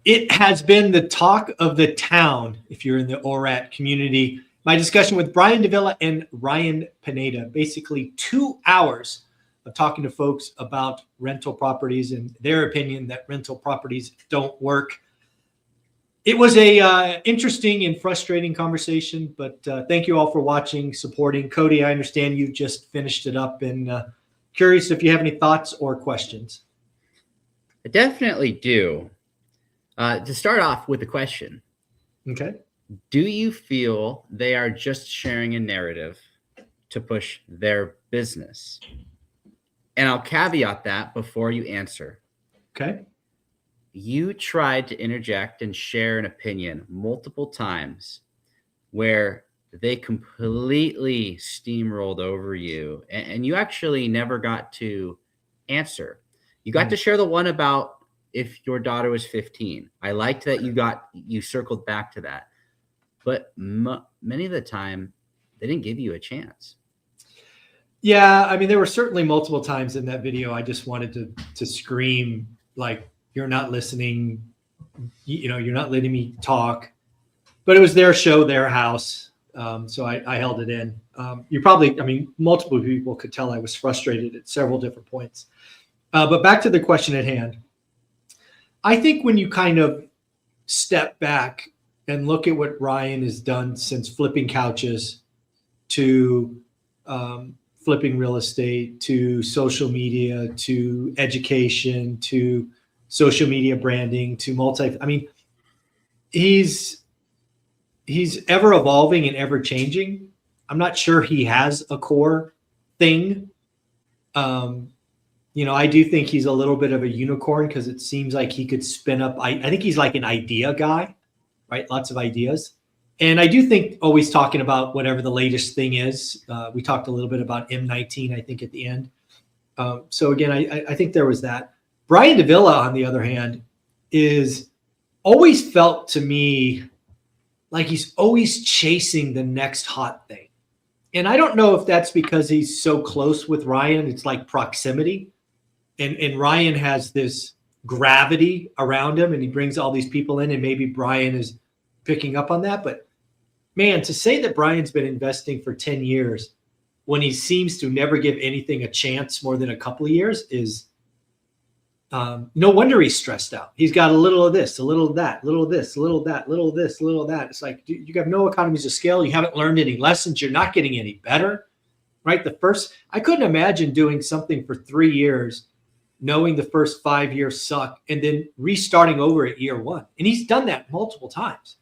It has been the talk of the town if you're in the ORAT community. My discussion with Brian Davila and Ryan Pineda, basically 2 hours of talking to folks about rental properties and their opinion that rental properties don't work. It was a interesting and frustrating conversation, but thank you all for watching, supporting. Cody, I understand you just finished it up, and curious if you have any thoughts or questions. I definitely do. To start off with a question. Okay. Do you feel they are just sharing a narrative to push their business? And I'll caveat that before you answer. Okay. You tried to interject and share an opinion multiple times where they completely steamrolled over you, and you actually never got to answer. You got to share the one about if your daughter was 15. I liked that you circled back to that. But many of the time, they didn't give you a chance. Yeah, I mean, there were certainly multiple times in that video I just wanted to scream, like, you're not listening, you're not letting me talk. But it was their show, their house, so I held it in. Multiple people could tell I was frustrated at several different points. But back to the question at hand. I think when you kind of step back and look at what Ryan has done since flipping couches to flipping real estate to social media to education to social media branding to he's ever evolving and ever changing. I'm not sure he has a core thing. I do think he's a little bit of a unicorn because it seems like he could spin up. I think he's like an idea guy, right? Lots of ideas. And I do think always talking about whatever the latest thing is. We talked a little bit about M19, I think, at the end. So again, I think there was that. Brian Davila, on the other hand, is always felt to me like he's always chasing the next hot thing. And I don't know if that's because he's so close with Ryan. It's like proximity. And Ryan has this gravity around him, and he brings all these people in, and maybe Brian is picking up on that. But man, to say that Brian's been investing for 10 years when he seems to never give anything a chance more than a couple of years is no wonder he's stressed out. He's got a little of this, a little of that, a little of this, a little of that, a little of this, a little of that. It's like, you have no economies of scale. You haven't learned any lessons. You're not getting any better, right? I couldn't imagine doing something for 3 years, knowing the first 5 years suck, and then restarting over at year one. And he's done that multiple times.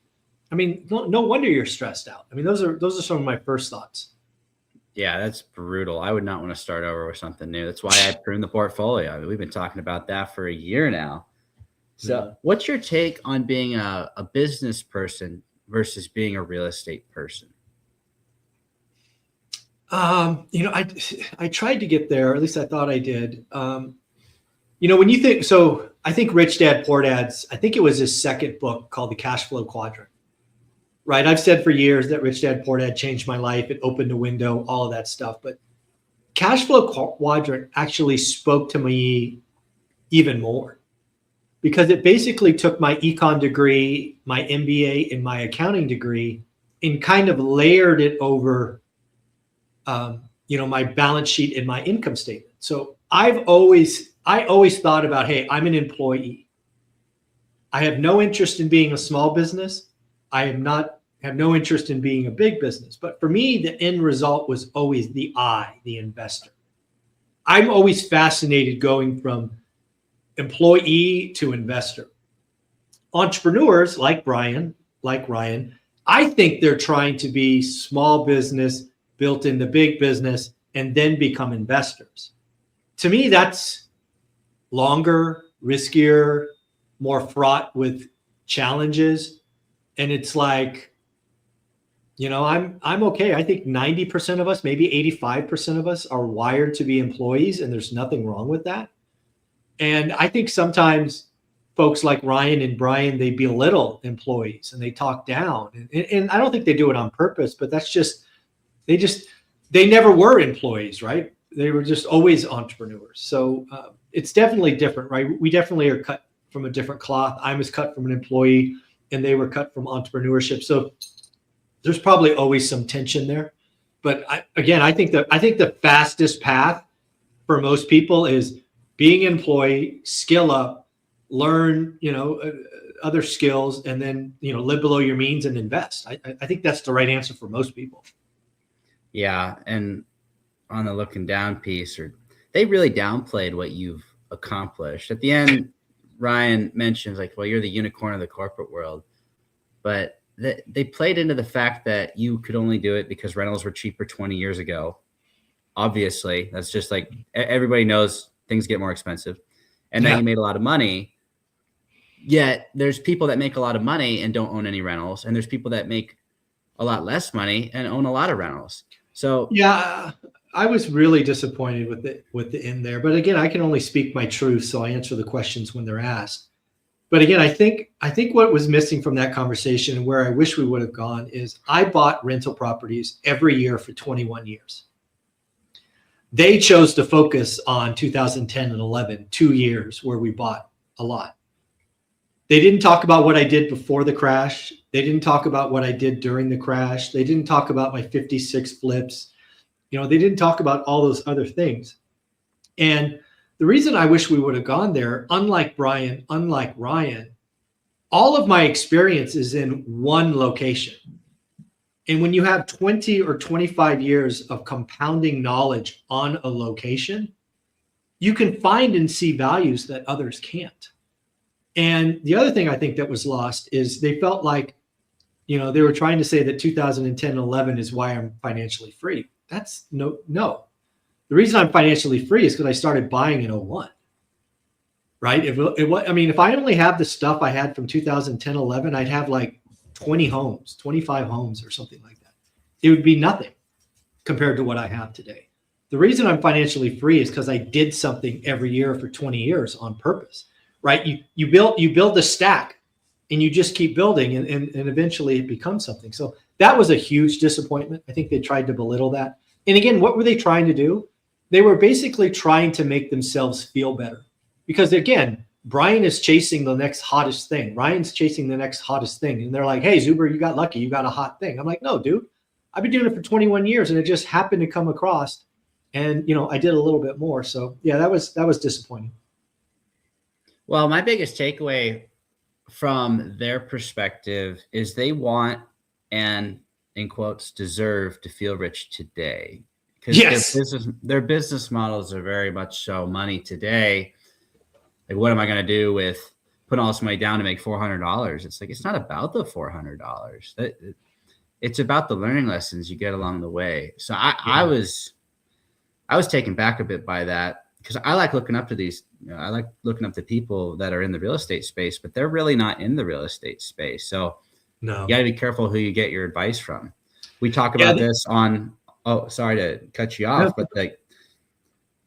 I mean, no wonder you're stressed out. I mean, those are some of my first thoughts. Yeah, that's brutal. I would not want to start over with something new. That's why I pruned the portfolio. I mean, we've been talking about that for a year now. So what's your take on being a business person versus being a real estate person? I tried to get there, or at least I thought I did. When you think, so I think Rich Dad Poor Dad's, I think it was his second book called The Cash Flow Quadrant, right? I've said for years that Rich Dad Poor Dad changed my life. It opened a window, all of that stuff. But Cash Flow Quadrant actually spoke to me even more because it basically took my econ degree, my MBA, and my accounting degree and kind of layered it over, my balance sheet and my income statement. So I always thought about, hey, I'm an employee. I have no interest in being a small business. I have no interest in being a big business. But for me, the end result was always the investor. I'm always fascinated going from employee to investor. Entrepreneurs like Brian, like Ryan, I think they're trying to be small business built into big business and then become investors. To me, that's longer, riskier, more fraught with challenges. And it's like, I'm okay. I think 90% of us, maybe 85% of us are wired to be employees, and there's nothing wrong with that. And I think sometimes folks like Ryan and Brian, they belittle employees and they talk down. And I don't think they do it on purpose, but that's just, they never were employees, right? They were just always entrepreneurs. So it's definitely different, right? We definitely are from a different cloth. I was cut from an employee and they were cut from entrepreneurship. So there's probably always some tension there. But I think the fastest path for most people is being an employee, skill up, learn, other skills, and then, live below your means and invest. I think that's the right answer for most people. Yeah. And on the looking down piece, or they really downplayed what you've accomplished. At the end, Ryan mentions like, well, you're the unicorn of the corporate world, but they played into the fact that you could only do it because rentals were cheaper 20 years ago. Obviously, that's just like everybody knows things get more expensive. And now you made a lot of money. Yet there's people that make a lot of money and don't own any rentals. And there's people that make a lot less money and own a lot of rentals. So yeah, I was really disappointed with the end there. But again, I can only speak my truth, so I answer the questions when they're asked. But again, I think what was missing from that conversation and where I wish we would have gone is I bought rental properties every year for 21 years. They chose to focus on 2010 and 11, 2 years where we bought a lot. They didn't talk about what I did before the crash. They didn't talk about what I did during the crash. They didn't talk about my 56 flips. They didn't talk about all those other things. And the reason I wish we would have gone there, unlike Brian, unlike Ryan, all of my experience is in one location. And when you have 20 or 25 years of compounding knowledge on a location, you can find and see values that others can't. And the other thing I think that was lost is they felt like, they were trying to say that 2010 and 11 is why I'm financially free. That's no. The reason I'm financially free is because I started buying in 01, right? If I only have the stuff I had from 2010, 11, I'd have like 20 homes, 25 homes or something like that. It would be nothing compared to what I have today. The reason I'm financially free is because I did something every year for 20 years on purpose, right? You build a stack and you just keep building and eventually it becomes something. So that was a huge disappointment. I think they tried to belittle that. And again, what were they trying to do? They were basically trying to make themselves feel better because again, Brian is chasing the next hottest thing. Ryan's chasing the next hottest thing. And they're like, hey, Zuber, you got lucky. You got a hot thing. I'm like, no, dude, I've been doing it for 21 years and it just happened to come across. And, I did a little bit more. So yeah, that was disappointing. Well, my biggest takeaway from their perspective is they want and, in quotes, deserve to feel rich today. Because their business models are very much so money today. Like, what am I going to do with putting all this money down to make $400? It's like, it's not about the $400. It's about the learning lessons you get along the way. So I was taken back a bit by that because I like looking up to these. I like looking up to people that are in the real estate space, but they're really not in the real estate space. So you got to be careful who you get your advice from. We talk about this on. Oh, sorry to cut you off, but like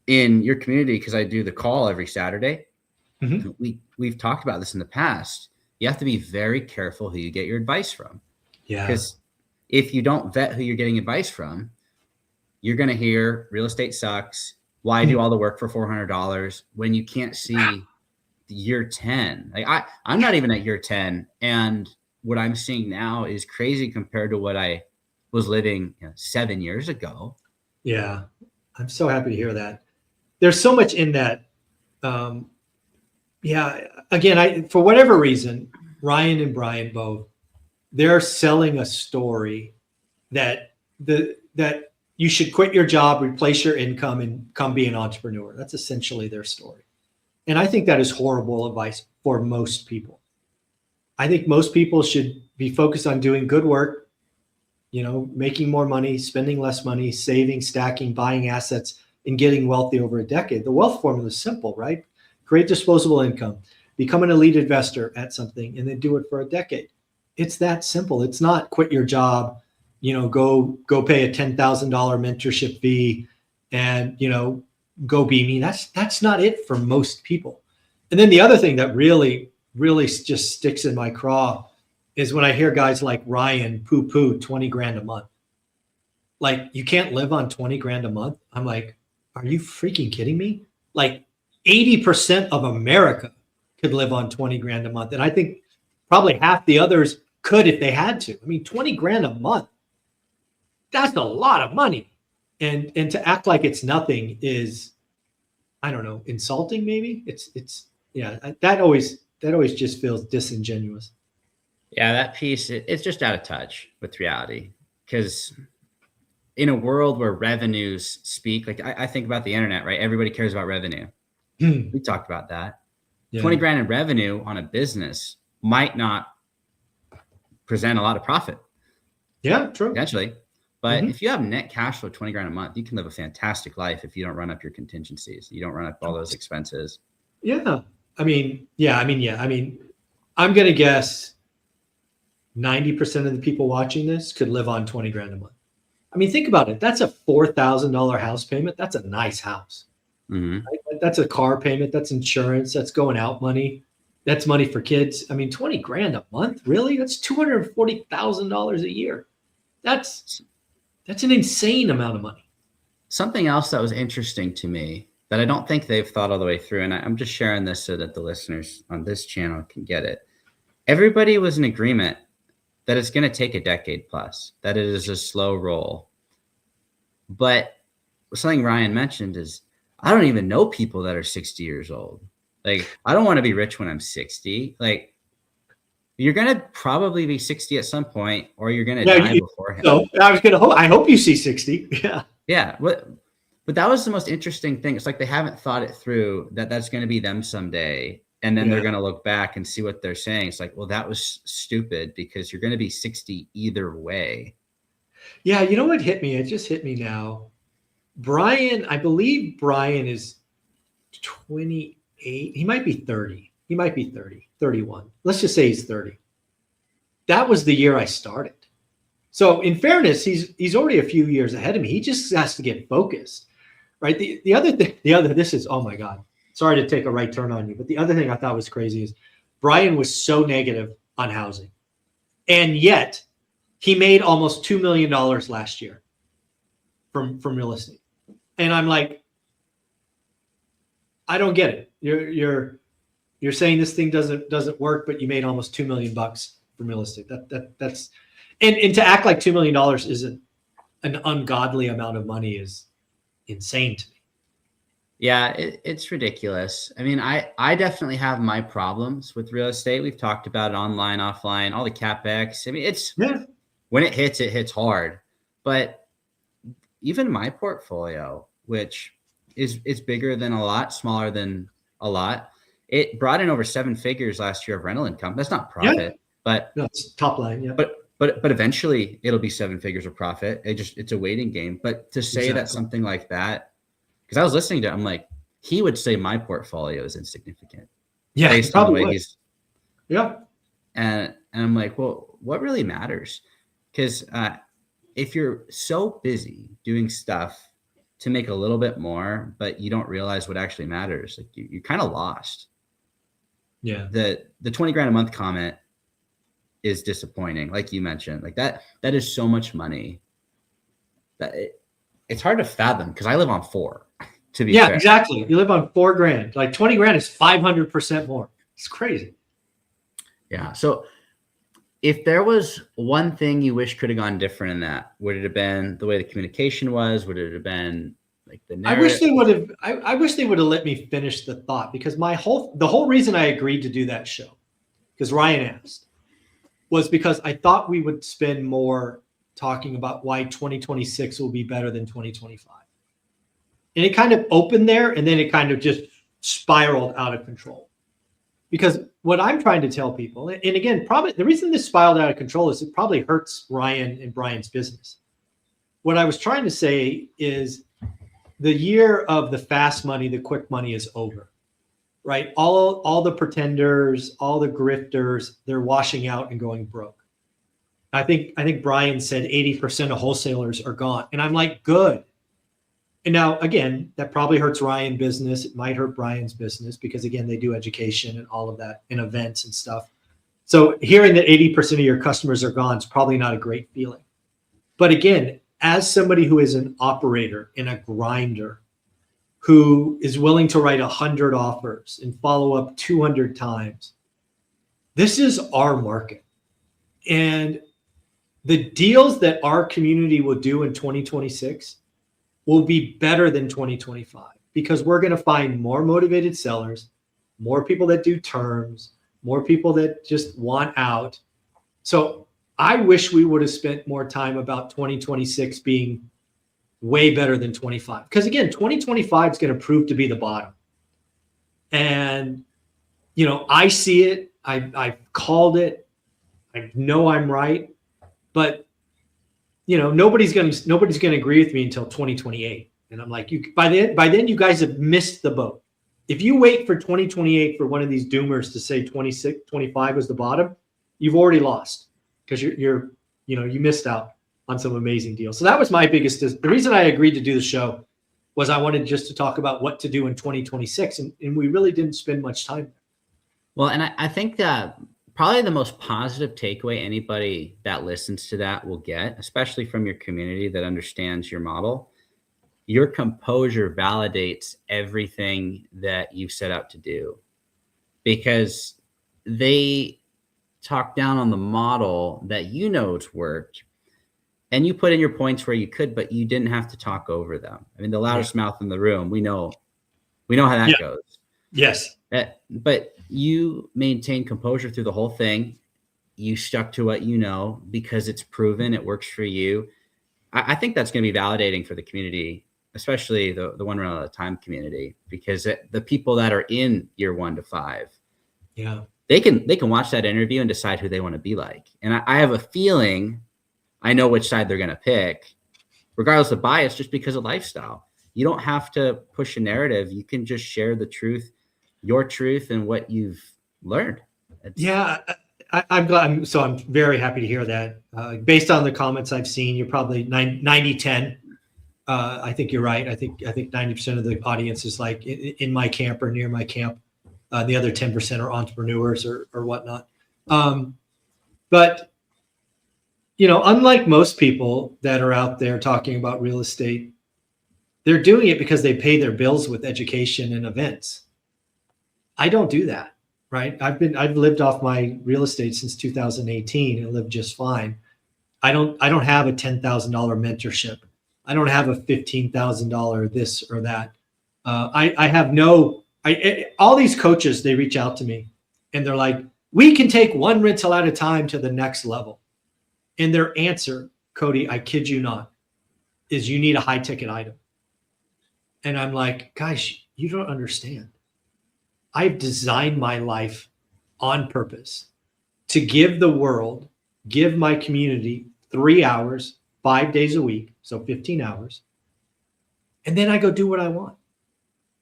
in your community, because I do the call every Saturday, we've talked about this in the past. You have to be very careful who you get your advice from. Yeah. Because if you don't vet who you're getting advice from, you're going to hear real estate sucks. Why do all the work for $400 when you can't see year 10? Like I'm not even at year 10. And what I'm seeing now is crazy compared to what I was living 7 years ago. Yeah. I'm so happy to hear that. There's so much in that. Again, for whatever reason, Ryan and Brian both, they're selling a story that you should quit your job, replace your income, and come be an entrepreneur. That's essentially their story. And I think that is horrible advice for most people. I think most people should be focused on doing good work, making more money, spending less money, saving, stacking, buying assets, and getting wealthy over a decade. The wealth formula is simple, right? Create disposable income, become an elite investor at something, and then do it for a decade. It's that simple. It's not quit your job, go pay a $10,000 mentorship fee and, go be me. That's not it for most people. And then the other thing that really, really just sticks in my craw is when I hear guys like Ryan poo-poo 20 grand a month. Like, you can't live on 20 grand a month. I'm like, are you freaking kidding me? Like 80% of America could live on 20 grand a month. And I think probably half the others could if they had to. I mean, 20 grand a month, that's a lot of money. And to act like it's nothing is, I don't know, insulting maybe. Yeah, that always just feels disingenuous. Yeah, that piece, it's just out of touch with reality. Because in a world where revenues speak, like I think about the internet, right? Everybody cares about revenue. We talked about that. Yeah. 20 grand in revenue on a business might not present a lot of profit. Yeah, true. Potentially. But if you have net cash flow 20 grand a month, you can live a fantastic life if you don't run up your contingencies. You don't run up all those expenses. Yeah. I'm going to guess 90% of the people watching this could live on 20 grand a month. I mean, think about it. That's a $4,000 house payment. That's a nice house. Right? That's a car payment. That's insurance. That's going out money. That's money for kids. I mean, 20 grand a month, really? That's $240,000 a year. That's an insane amount of money. Something else that was interesting to me that I don't think they've thought all the way through, and I'm just sharing this so that the listeners on this channel can get it. Everybody was in agreement that it's going to take a decade plus, that it is a slow roll. But something Ryan mentioned is, I don't even know people that are 60 years old. Like, I don't want to be rich when I'm 60. Like, you're going to probably be 60 at some point, or you're going to die beforehand. So I hope you see 60. Yeah. Yeah. But that was the most interesting thing. It's like they haven't thought it through that that's going to be them someday. And then they're going to look back and see what they're saying. It's like, well, that was stupid because you're going to be 60 either way. Yeah. You know what hit me? It just hit me now. I believe Brian is 28. He might be 30. He might be 30, 31. Let's just say he's 30. That was the year I started. So in fairness, he's already a few years ahead of me. He just has to get focused, right? The other thing, this is, oh my God, sorry to take a right turn on you, but the other thing I thought was crazy is Brian was so negative on housing. And yet he made almost $2 million last year from real estate. And I'm like, I don't get it. You're saying this thing doesn't work, but you made almost $2 million from real estate. That's and to act like $2 million isn't an ungodly amount of money is insane to me. Yeah, it's ridiculous. I mean, I definitely have my problems with real estate. We've talked about it online, offline, all the CapEx. I mean, when it hits hard. But even my portfolio, which is bigger than a lot, smaller than a lot, it brought in over 7 figures last year of rental income. That's not profit, but no, it's top line. Yeah. But eventually it'll be 7 figures of profit. It's a waiting game. But to say that something like that, because I was listening to it, I'm like, he would say my portfolio is insignificant. Yeah, based on the way he's. Yeah. And I'm like, well, what really matters? Because if you're so busy doing stuff to make a little bit more, but you don't realize what actually matters, like you're kind of lost. Yeah. The 20 grand a month comment is disappointing. Like you mentioned, like that is so much money that it's hard to fathom because I live on 4, to be fair. Exactly. You live on 4 grand, like 20 grand is 500% more. It's crazy. Yeah. So if there was one thing you wish could have gone different in that, would it have been the way the communication was? Would it have been like the narrative? I wish they would have let me finish the thought, because the whole reason I agreed to do that show, because Ryan asked, was because I thought we would spend more talking about why 2026 will be better than 2025. And it kind of opened there, and then it kind of just spiraled out of control. Because what I'm trying to tell people, and again, probably the reason this spiraled out of control is it probably hurts Ryan and Brian's business. What I was trying to say is the year of the fast money, the quick money is over, right? All the pretenders, all the grifters, they're washing out and going broke. I think Brian said 80% of wholesalers are gone. And I'm like, good. And now, again, that probably hurts Ryan's business. It might hurt Brian's business because, again, they do education and all of that and events and stuff. So hearing that 80% of your customers are gone is probably not a great feeling. But again, as somebody who is an operator and a grinder, who is willing to write 100 offers and follow up 200 times. This is our market. And the deals that our community will do in 2026 will be better than 2025 because we're going to find more motivated sellers, more people that do terms, more people that just want out. So I wish we would have spent more time about 2026 being way better than 25. Because again, 2025 is going to prove to be the bottom. And, you know, I see it. I've called it. I know I'm right. But, you know, nobody's going to agree with me until 2028. And I'm like, by then you guys have missed the boat. If you wait for 2028 for one of these doomers to say 26, 25 was the bottom, you've already lost because you missed out on some amazing deals. So that was my biggest. The reason I agreed to do the show was I wanted just to talk about what to do in 2026, and we really didn't spend much time there. Well, and I think that probably the most positive takeaway anybody that listens to that will get, especially from your community that understands your model, your composure validates everything that you set out to do, because they talk down on the model that you know it's worked, and you put in your points where you could, but you didn't have to talk over them. I mean, the loudest mouth in the room, we know how that goes. Yes. But you maintain composure through the whole thing. You stuck to what you know because it's proven, it works for you. I think that's going to be validating for the community, especially the one run at a time community, because the people that are in year 1 to 5, they can watch that interview and decide who they want to be like. And I have a feeling I know which side they're going to pick, regardless of bias, just because of lifestyle. You don't have to push a narrative. You can just share the truth, your truth, and what you've learned. I'm glad. So I'm very happy to hear that. Based on the comments I've seen, you're probably 90-10. I think you're right. I think 90% of the audience is like in my camp or near my camp. The other 10% are entrepreneurs or whatnot. But you know, unlike most people that are out there talking about real estate, they're doing it because they pay their bills with education and events. I don't do that, right? I've lived off my real estate since 2018 and lived just fine. I don't have a $10,000 mentorship. I don't have a $15,000 this or that. I have all these coaches, they reach out to me and they're like, we can take one rental at a time to the next level. And their answer, Cody, I kid you not, is you need a high ticket item. And I'm like, guys, you don't understand. I've designed my life on purpose to give my community 3 hours, 5 days a week, so 15 hours. And then I go do what I want.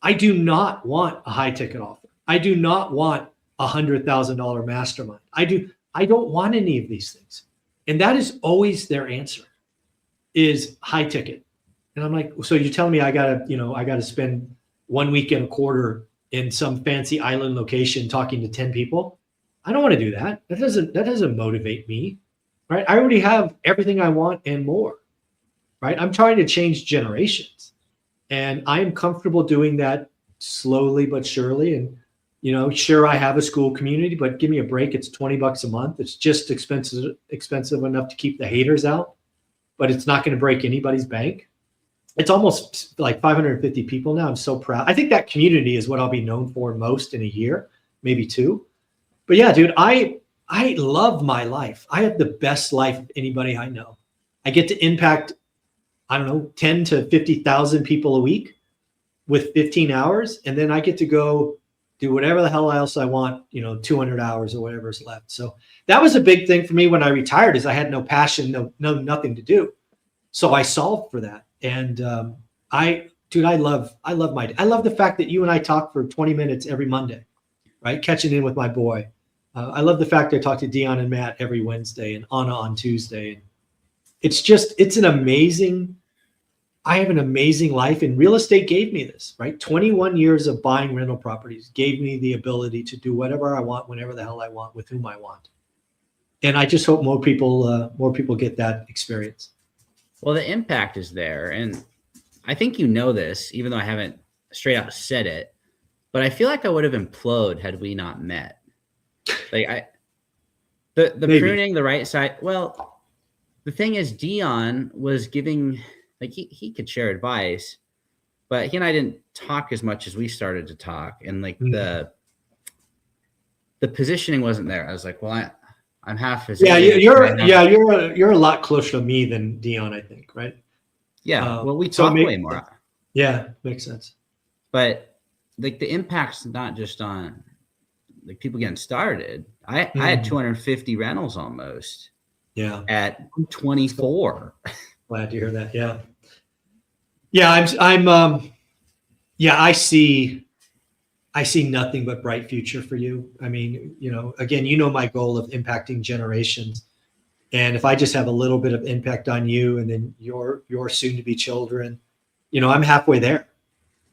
I do not want a high ticket offer. I do not want a $100,000 mastermind. I don't want any of these things. And that is always their answer, is high ticket. And I'm like, so you're telling me I gotta spend 1 week and a quarter in some fancy island location talking to 10 people? I don't want to do that. That doesn't motivate me, right? I already have everything I want and more, right? I'm trying to change generations, and I am comfortable doing that slowly but surely. And you know, sure, I have a school community, but give me a break. It's $20 a month. It's just expensive enough to keep the haters out, but it's not going to break anybody's bank. It's almost like 550 people now. I'm so proud. I think that community is what I'll be known for most in a year, maybe 2. But yeah, dude, I love my life. I have the best life of anybody I know. I get to impact, 10 to 50,000 people a week with 15 hours. And then I get to go do whatever the hell else I want, 200 hours or whatever's left. So that was a big thing for me when I retired, is I had no passion, nothing to do. So I solved for that. And I love the fact that you and I talk for 20 minutes every Monday, right? Catching in with my boy. I love the fact I talk to Dion and Matt every Wednesday and Anna on Tuesday. And I have an amazing life, and real estate gave me this, right? 21 years of buying rental properties gave me the ability to do whatever I want, whenever the hell I want, with whom I want. And I just hope more people get that experience. Well, the impact is there. And I think you know this, even though I haven't straight out said it, but I feel like I would have imploded had we not met. Like the Maybe. pruning the right side. Well, the thing is, Dion was giving, like, he could share advice, but he and I didn't talk as much as we started to talk, and like the positioning wasn't there. I was like, well, I'm half his age. You're a lot closer to me than Dion, I think, right? Yeah. Well, we talk way more. Yeah, makes sense. But like the impact's not just on like people getting started. I had 250 rentals almost. Yeah. At 24. Glad to hear that. Yeah. Yeah. I see nothing but bright future for you. I mean, again, my goal of impacting generations. And if I just have a little bit of impact on you and then your soon to be children, I'm halfway there.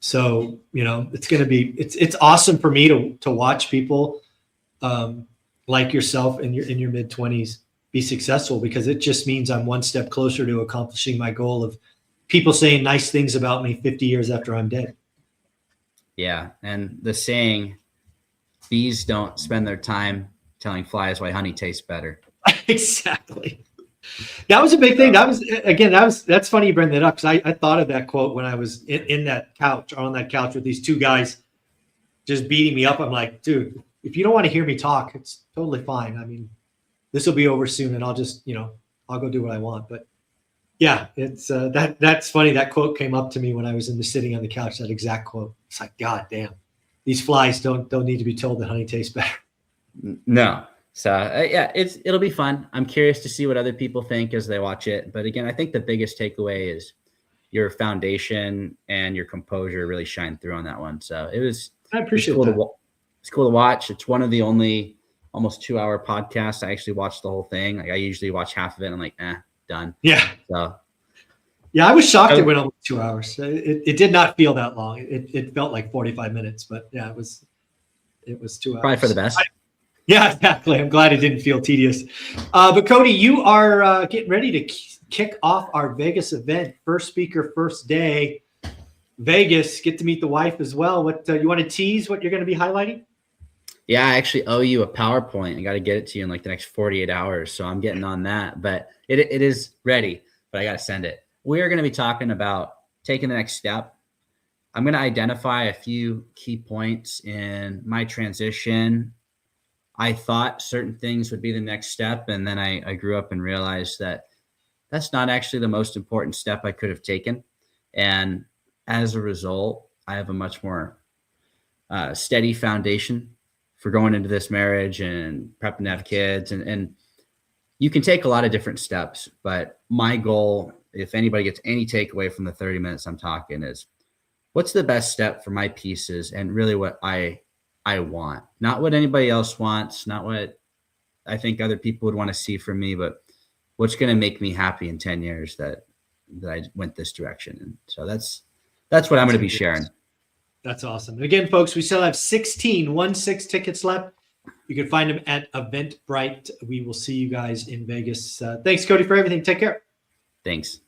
So, it's going to be, it's awesome for me to watch people like yourself in your mid 20s be successful, because it just means I'm one step closer to accomplishing my goal of people saying nice things about me 50 years after I'm dead. Yeah. And the saying, bees don't spend their time telling flies why honey tastes better. Exactly. That was a big thing. That's funny you bring that up, because I thought of that quote when I was in that couch, on that couch with these two guys just beating me up. I'm like, dude, if you don't want to hear me talk, it's totally fine. I mean, this will be over soon and I'll just, I'll go do what I want. But yeah, it's that's funny. That quote came up to me when I was sitting on the couch, that exact quote. It's like, God damn, these flies don't need to be told that honey tastes better. No. So yeah, it'll be fun. I'm curious to see what other people think as they watch it. But again, I think the biggest takeaway is your foundation and your composure really shine through on that one. So I appreciate cool that. It's cool to watch. It's one of the only almost 2-hour podcasts I actually watched the whole thing. Like I usually watch half of it and I'm like, done. Yeah. So yeah, I was shocked it went almost 2 hours. It did not feel that long. It felt like 45 minutes, but yeah, it was 2 hours. Probably for the best. Yeah, exactly. I'm glad it didn't feel tedious. But Cody, you are getting ready to kick off our Vegas event. First speaker, first day, Vegas. Get to meet the wife as well. What you want to tease? What you're going to be highlighting? Yeah, I actually owe you a PowerPoint. I got to get it to you in like the next 48 hours. So I'm getting on that, but it is ready, but I got to send it. We're going to be talking about taking the next step. I'm going to identify a few key points in my transition. I thought certain things would be the next step. And then I grew up and realized that that's not actually the most important step I could have taken. And as a result, I have a much more steady foundation for going into this marriage and prepping to have kids. And you can take a lot of different steps, but my goal, if anybody gets any takeaway from the 30 minutes I'm talking, is what's the best step for my pieces and really what I want, not what anybody else wants, not what I think other people would want to see from me, but what's going to make me happy in 10 years that I went this direction. And so that's what I'm going to be sharing. That's awesome. Again, folks, we still have 16 tickets left. You can find them at Eventbrite. We will see you guys in Vegas. Thanks, Cody, for everything. Take care. Thanks.